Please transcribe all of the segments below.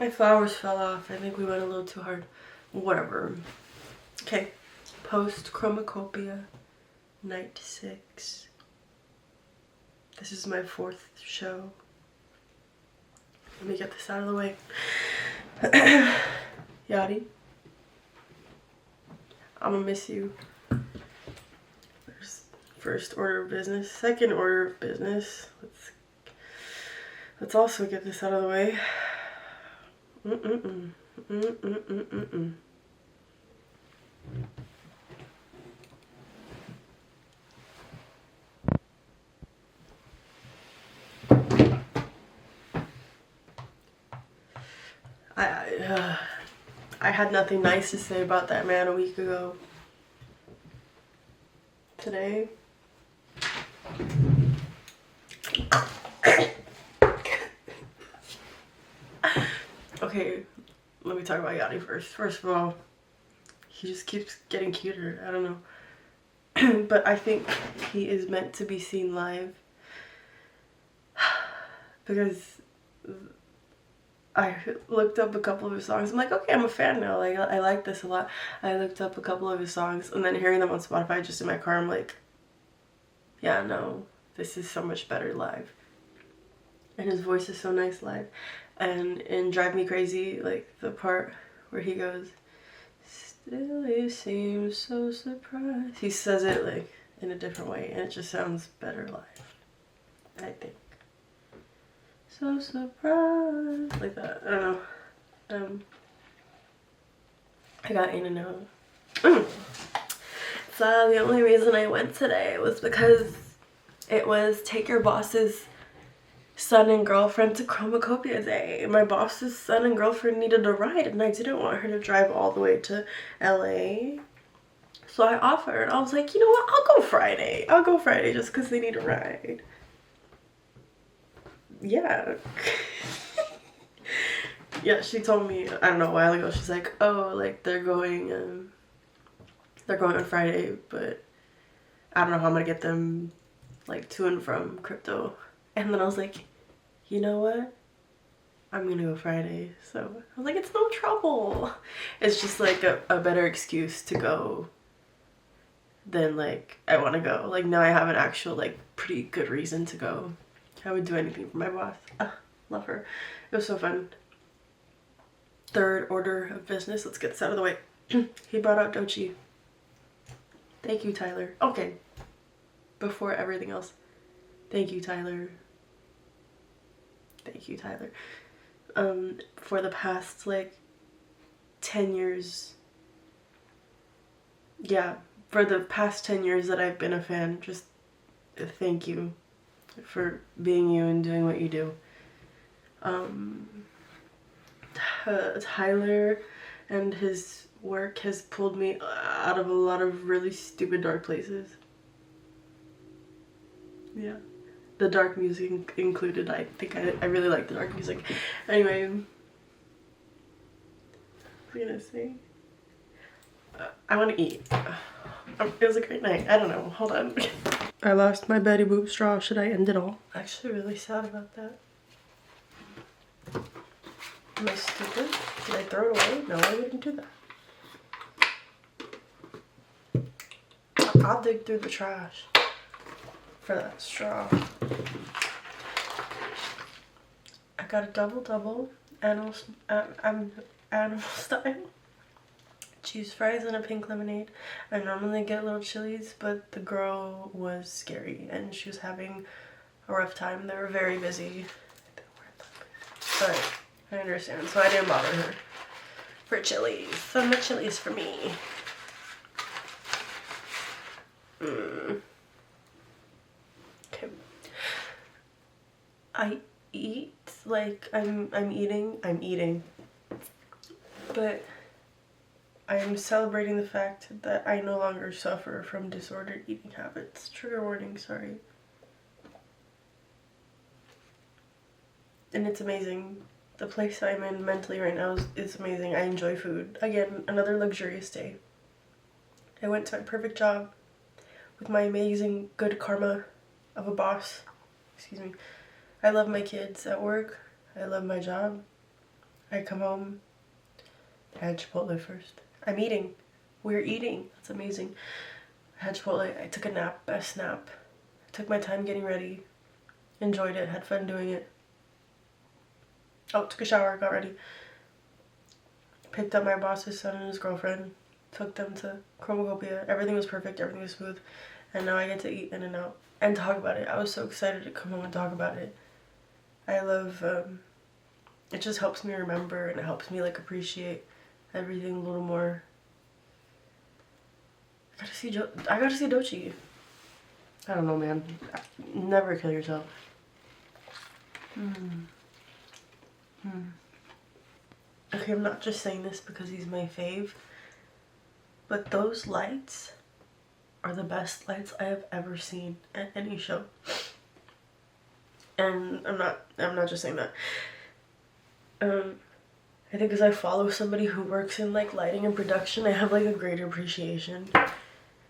My flowers fell off. I think we went a little too hard. Whatever. Okay. Post chromakopia. Night 6. This is my 4th show. Let me get this out of the way. Yachty, I'm gonna miss you. First order of business. Second order of business. Let's also get this out of the way. I had nothing nice to say about that man a week ago. Today, okay, let me talk about Yachty first. First of all, he just keeps getting cuter. I don't know. But I think he is meant to be seen live. Because I looked up a couple of his songs. I'm like, okay, I'm a fan now. Like, I like this a lot. I looked up a couple of his songs, and then hearing them on Spotify just in my car, I'm like, yeah, no, this is so much better live. And his voice is so nice live. And in Drive Me Crazy, like the part where he goes, still you seem so surprised. He says it like in a different way, and it just sounds better live, I think. So surprised, like that. I don't know. I got in and out. So the only reason I went today was because it was Take Your Boss's son and girlfriend to Chromacopia Day. My boss's son and girlfriend needed a ride, and I didn't want her to drive all the way to LA. So I offered. I was like, you know what? I'll go Friday. I'll go Friday just because they need a ride. Yeah. Yeah, she told me, I don't know, a while ago, she's like, oh, like, they're going on Friday, but I don't know how I'm gonna get them, like, to and from crypto. And then I was like, you know what? I'm gonna go Friday. So I was like, it's no trouble. It's just, like, a better excuse to go than, like, I want to go. Like, now I have an actual, like, pretty good reason to go. I would do anything for my boss. Love her. It was so fun. Third order of business. Let's get this out of the way. He brought out Dochi. Thank you, Tyler. Okay. Before everything else. Thank you, Tyler. Thank you, Tyler. For the past, like, 10 years. Yeah. For the past 10 years that I've been a fan, just thank you for being you and doing what you do. Tyler and his work has pulled me out of a lot of really stupid dark places. Yeah. The dark music included. I think I really like the dark music. Anyway, what was I gonna say? I want to eat. It was a great night. I don't know. Hold on. I lost my Betty Boop straw. Should I end it all? Actually really sad about that. Am I stupid? Did I throw it away? No, I wouldn't do that. I'll dig through the trash for that straw. I got a double, animal style. Cheese fries and a pink lemonade. I normally get little chilies, but the girl was scary and she was having a rough time. They were very busy. But I understand, so I didn't bother her for chilies. So much chilies for me. Okay. I eat like I'm eating. But I'm celebrating the fact that I no longer suffer from disordered eating habits. Trigger warning, sorry. And it's amazing. The place I'm in mentally right now is amazing. I enjoy food. Again, another luxurious day. I went to my perfect job with my amazing good karma of a boss. Excuse me. I love my kids at work. I love my job. I come home, I had Chipotle first. I'm eating. We're eating. That's amazing. I had Chipotle. I took a nap. Best nap. I took my time getting ready. Enjoyed it. Had fun doing it. Oh, took a shower. Got ready. Picked up my boss's son and his girlfriend. Took them to Chromacopia. Everything was perfect. Everything was smooth. And now I get to eat In-N-Out and talk about it. I was so excited to come home and talk about it. I love, it just helps me remember, and it helps me like appreciate everything a little more. I gotta see Dochi. I don't know, man. Never kill yourself. Okay, I'm not just saying this because he's my fave, but those lights are the best lights I have ever seen at any show. And I'm not just saying that. I think as I follow somebody who works in like lighting and production, I have like a greater appreciation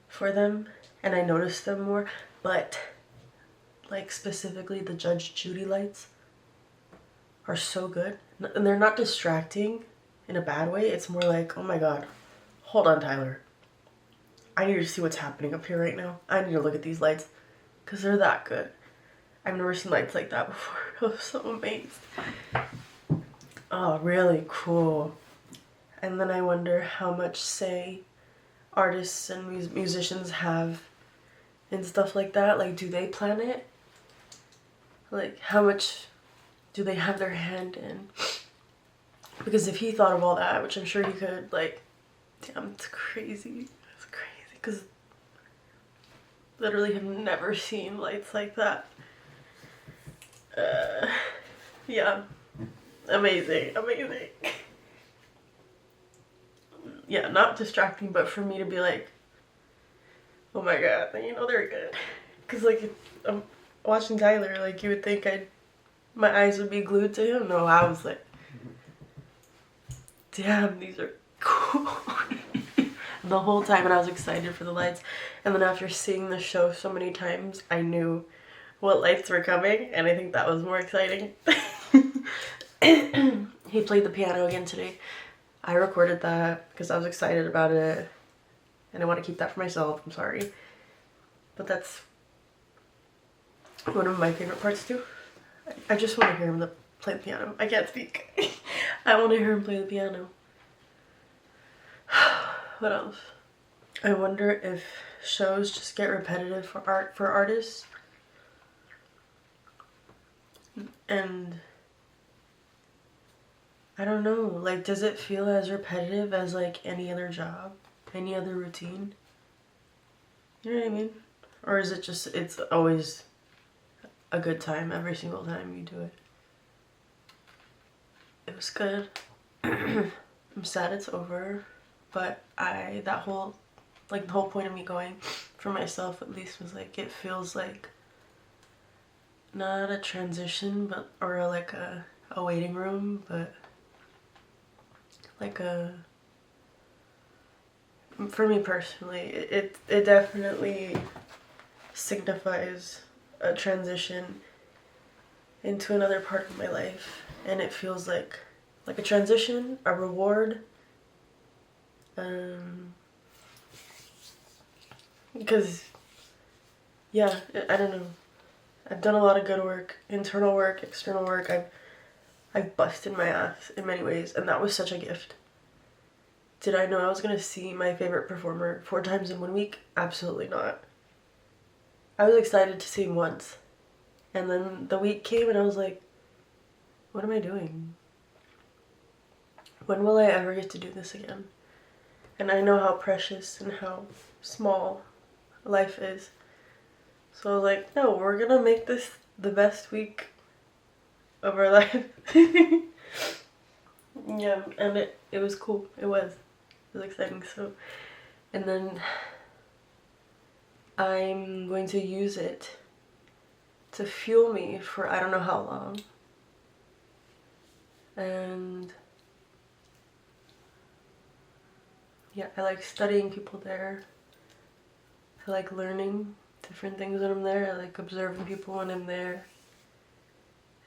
for them and I notice them more. But like specifically the Judge Judy lights are so good, and they're not distracting in a bad way. It's more like, oh my god, hold on, Tyler, I need to see what's happening up here right now. I need to look at these lights because they're that good. I've never seen lights like that before. I was so amazed. Oh, really cool. And then I wonder how much say artists and musicians have in stuff like that. Like, do they plan it? Like, how much do they have their hand in? Because if he thought of all that, which I'm sure he could, like, damn, it's crazy. It's crazy, because literally have never seen lights like that. Yeah. Amazing. Amazing. Yeah, not distracting, but for me to be like, oh my god, you know, they're good. Because, like, I'm watching Tyler, like, you would think my eyes would be glued to him. No, I was like, damn, these are cool. The whole time, and I was excited for the lights. And then after seeing the show so many times, I knew what lights were coming, and I think that was more exciting. He played the piano again today. I recorded that because I was excited about it, and I want to keep that for myself. I'm sorry, but that's one of my favorite parts too. I just want to hear him play the piano. I can't speak. I want to hear him play the piano. What else? I wonder if shows just get repetitive for artists, and I don't know, like, does it feel as repetitive as like any other job, any other routine? You know what I mean? Or is it just, it's always a good time every single time you do it? It was good. I'm sad it's over, but the whole point of me going, for myself at least, was like, it feels like not a transition, but, or like a waiting room, but like for me personally, it definitely signifies a transition into another part of my life, and it feels like a transition, a reward, because yeah, I don't know, I've done a lot of good work, internal work, external work. I've busted my ass in many ways, and that was such a gift. Did I know I was gonna see my favorite performer 4 times in 1 week? Absolutely not. I was excited to see him once, and then the week came and I was like, what am I doing? When will I ever get to do this again? And I know how precious and how small life is. So I was like, no, we're gonna make this the best week of our life. Yeah, and it was cool. It was exciting. So, and then I'm going to use it to fuel me for I don't know how long. And yeah, I like studying people there. I like learning different things when I'm there. I like observing people when I'm there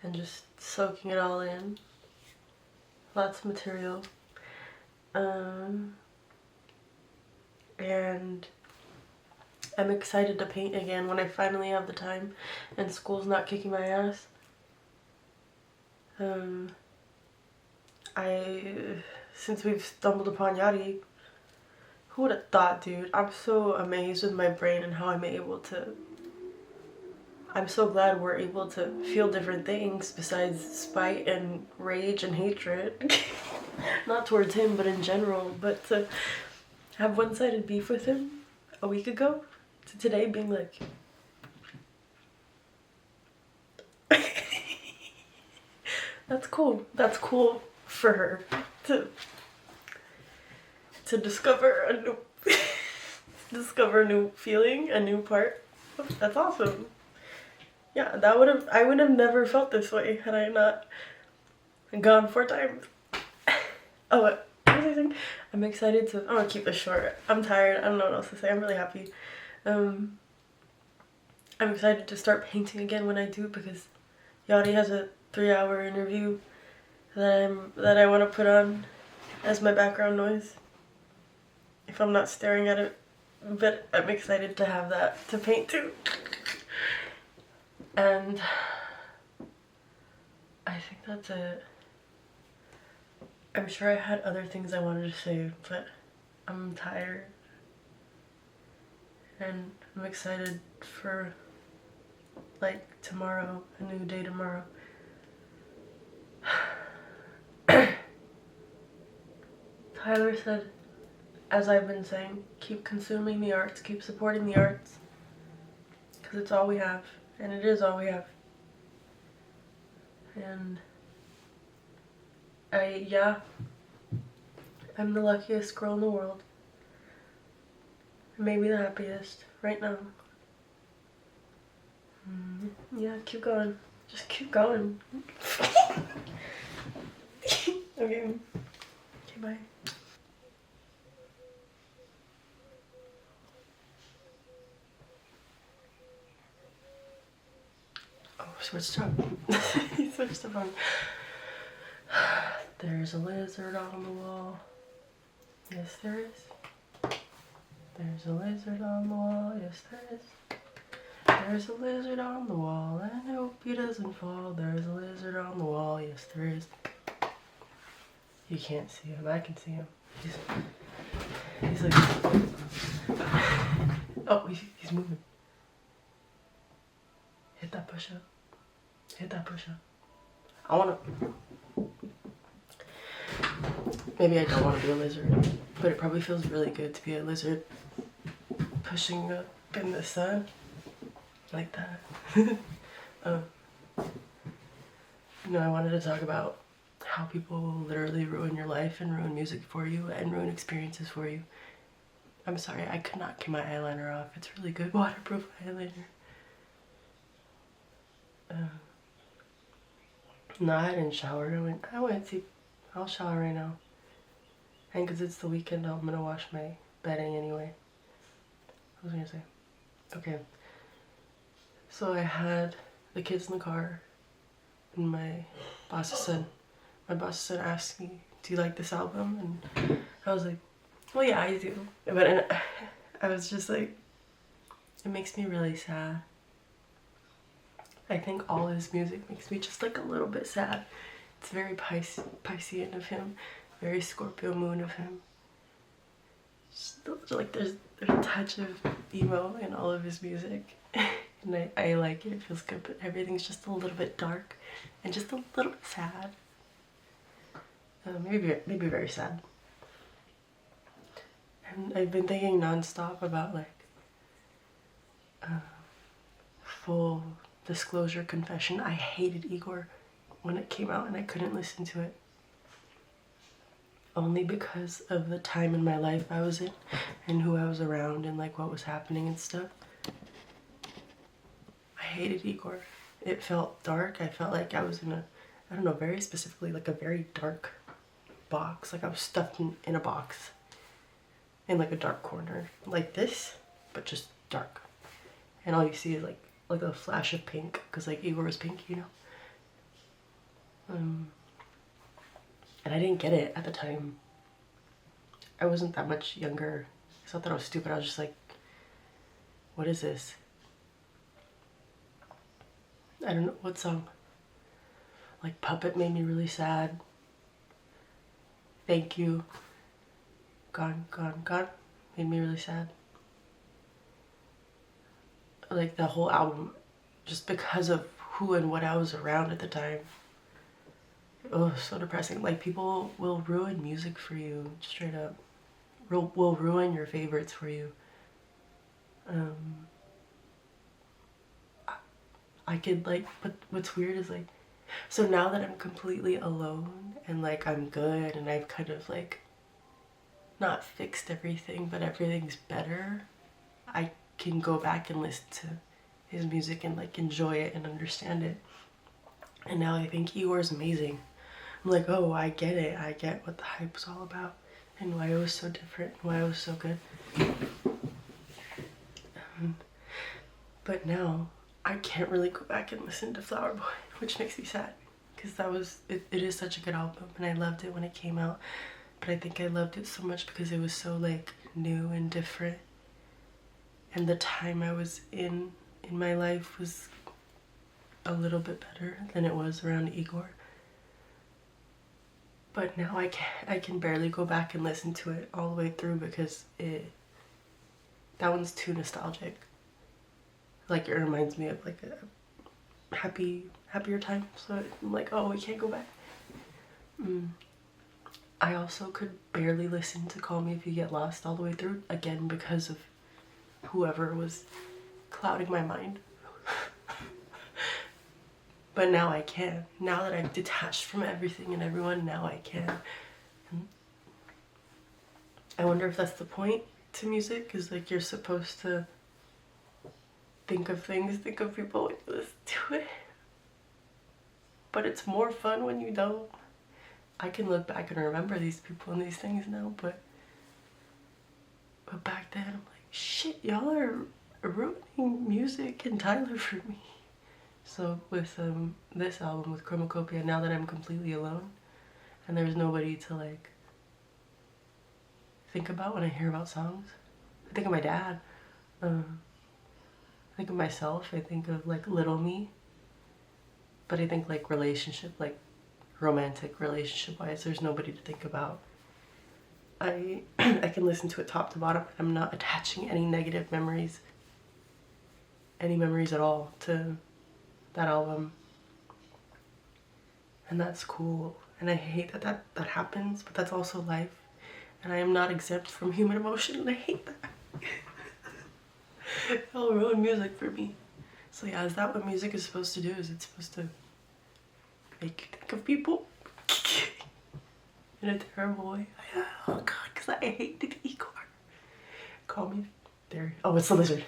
and just soaking it all in. lots of material. And I'm excited to paint again when I finally have the time and school's not kicking my ass. Since we've stumbled upon Yachty, who would have thought, dude? I'm so amazed with my brain and how I'm so glad we're able to feel different things besides spite and rage and hatred. Not towards him, but in general. But to have one-sided beef with him a week ago, to today being like... That's cool. That's cool for her to discover a new discover a new feeling, a new part. That's awesome. Yeah, I would have never felt this way had I not gone 4 times. Oh, what was I saying? I'm excited to... I'm gonna keep this short. I'm tired. I don't know what else to say. I'm really happy. I'm excited to start painting again when I do, because Yachty has a 3-hour interview that I want to put on as my background noise if I'm not staring at it. But I'm excited to have that to paint too. And I think that's it. I'm sure I had other things I wanted to say, but I'm tired. And I'm excited for, like, tomorrow, a new day tomorrow. Tyler said, as I've been saying, keep consuming the arts, keep supporting the arts, because it's all we have, and it is all we have. And I'm the luckiest girl in the world. Maybe the happiest right now. Yeah, keep going. Just keep going. Okay, bye. Oh, switched up. He switched up on. There's a lizard on the wall. Yes, there is. There's a lizard on the wall. Yes, there is. There's a lizard on the wall, and I hope he doesn't fall. There's a lizard on the wall. Yes, there is. You can't see him. I can see him. He's like... Oh, he's moving. Hit that push-up. Hit that push-up. I wanna... Maybe I don't want to be a lizard, but it probably feels really good to be a lizard pushing up in the sun like that. I wanted to talk about how people literally ruin your life and ruin music for you and ruin experiences for you. I'm sorry, I could not get my eyeliner off. It's really good waterproof eyeliner. No, I didn't shower. I went to sleep. I'll shower right now. And because it's the weekend, I'm gonna wash my bedding anyway. What was I gonna say? Okay. So I had the kids in the car, and my boss asked me, do you like this album? And I was like, well, yeah, I do. But I was just like, it makes me really sad. I think all his music makes me just like a little bit sad. It's very Piscean of him, very Scorpio moon of him. Just, like there's a touch of emo in all of his music. And I like it, it feels good, but everything's just a little bit dark and just a little bit sad. Maybe very sad. And I've been thinking nonstop about like full disclosure confession. I hated Igor when it came out and I couldn't listen to it. Only because of the time in my life I was in and who I was around and like what was happening and stuff. I hated Igor. It felt dark. I felt like I was in I don't know, very specifically like a very dark box. Like I was stuffed in a box in like a dark corner like this, but just dark. And all you see is like a flash of pink because like Igor was pink, you know. And I didn't get it at the time. I wasn't that much younger. I thought that I was stupid. I was just like, what is this? I don't know what song. Like Puppet made me really sad. Thank You. Gone, Gone, Gone made me really sad. Like the whole album, just because of who and what I was around at the time. Oh, so depressing. Like people will ruin music for you, straight up. Will ruin your favorites for you. I could like, but what's weird is like, so now that I'm completely alone and like I'm good and I've kind of like not fixed everything, but everything's better, I can go back and listen to his music and like enjoy it and understand it. And now I think Igor's amazing. I'm like, oh, I get it. I get what the hype was all about and why it was so different and why it was so good. But now I can't really go back and listen to Flower Boy, which makes me sad because that was, it is such a good album and I loved it when it came out. But I think I loved it so much because it was so like new and different. And the time I was in my life was a little bit better than it was around Igor. But now I can barely go back and listen to it all the way through because that one's too nostalgic. Like it reminds me of like a happier time. So I'm like, oh, we can't go back. I also could barely listen to Call Me If You Get Lost all the way through, again because of whoever was clouding my mind. But now I can. Now that I've detached from everything and everyone, now I can. And I wonder if that's the point to music, is like you're supposed to think of things, think of people when you listen to it. But it's more fun when you don't. I can look back and remember these people and these things now, but back then I'm like, shit, y'all are ruining music and Tyler for me. So with this album, with Chromakopia, now that I'm completely alone and there's nobody to like think about when I hear about songs, I think of my dad. I think of myself. I think of like little me. But I think like relationship, like romantic relationship wise, there's nobody to think about. I can listen to it top to bottom. I'm not attaching any negative memories, any memories at all to that album. And that's cool. And I hate that happens, but that's also life. And I am not exempt from human emotion, and I hate that. It'll ruin music for me. So yeah, is that what music is supposed to do? Is it supposed to make you think of people? In a terrible way. Oh god, because I hated Igor. Call me there. Oh, it's the lizard.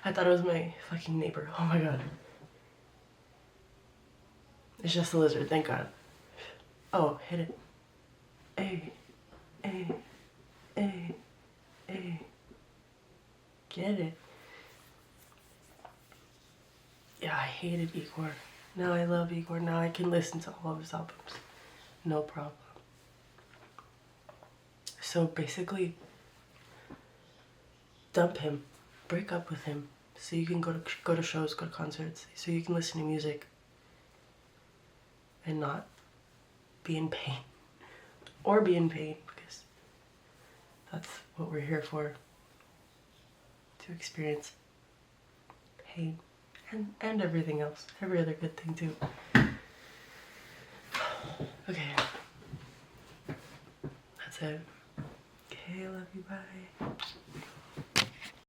I thought it was my fucking neighbor. Oh my god. It's just a lizard, thank god. Oh, hit it. Hey, hey, hey, hey. Get it. Yeah, I hated Igor. Now I love Igor. Now I can listen to all of his albums. No problem. So basically, dump him. Break up with him. So you can go to shows, go to concerts. So you can listen to music and not be in pain. Or be in pain, because that's what we're here for. To experience pain and everything else. Every other good thing too. Okay. That's it. Okay, love you, bye.